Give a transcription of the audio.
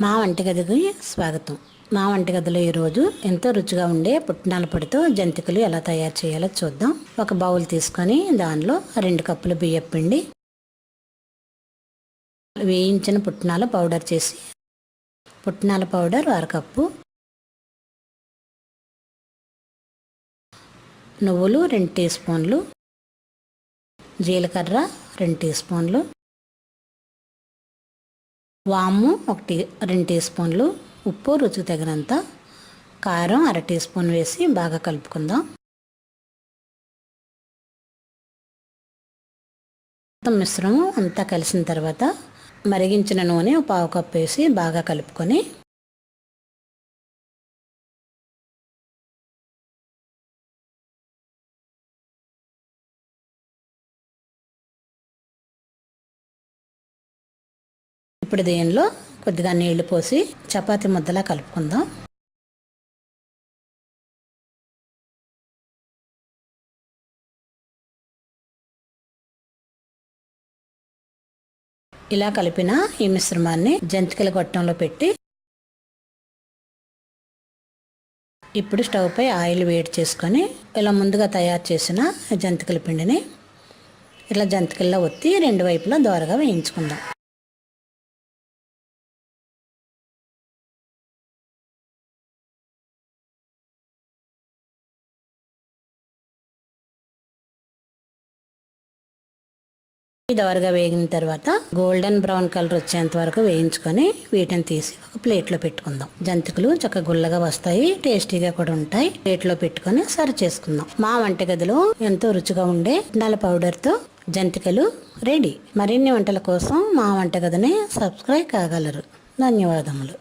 మా వంటగదికి స్వాగతం. మా వంటగదిలో ఈరోజు ఎంతో రుచిగా ఉండే పుట్నాల పొడితో జంతికలు ఎలా తయారు చేయాలో చూద్దాం. ఒక బౌల్ తీసుకొని దానిలో 2 కప్పుల బియ్యం పిండి, వేయించిన పుట్నాల పౌడర్ చేసి, పుట్నాల పౌడర్ 1 కప్పు, నువ్వులు 2 టీ స్పూన్లు, జీలకర్ర 2 టీ స్పూన్లు, వాము 2 టీ స్పూన్లు, ఉప్పు రుచికి తగినంత, కారం 1/2 టీ స్పూన్ వేసి బాగా కలుపుకుందాం. మొత్తం మిశ్రమం అంతా కలిసిన తర్వాత మరిగించిన నూనె 1/2 కప్పు వేసి బాగా కలుపుకొని ఇప్పుడు దీనిలో కొద్దిగా నీళ్లు పోసి చపాతీ ముద్దలా కలుపుకుందాం. ఇలా కలిపిన ఈ మిశ్రమాన్ని జంతికల గొట్టంలో పెట్టి ఇప్పుడు స్టవ్ పై ఆయిల్ వేడి చేసుకొని ఇలా ముందుగా తయారు చేసిన జంతికల పిండిని ఇట్లా జంతికల్లో ఒత్తి 2 వైపులా దోరగా వేయించుకుందాం. దోరగా వేగిన తర్వాత గోల్డెన్ బ్రౌన్ కలర్ వచ్చేంత వరకు వేయించుకొని వీటిని తీసి ఒక ప్లేట్లో పెట్టుకుందాం. జంతికలు చక్కగా గుల్లగా వస్తాయి, టేస్టీగా కూడా ఉంటాయి. ప్లేట్లో పెట్టుకొని సర్వ్ చేసుకుందాం. మా వంటగదిలో ఎంతో రుచిగా ఉండే పుట్నాల పౌడర్తో జంతికలు రెడీ. మరిన్ని వంటల కోసం మా వంటగదిని సబ్స్క్రైబ్ కాగలరు. ధన్యవాదములు.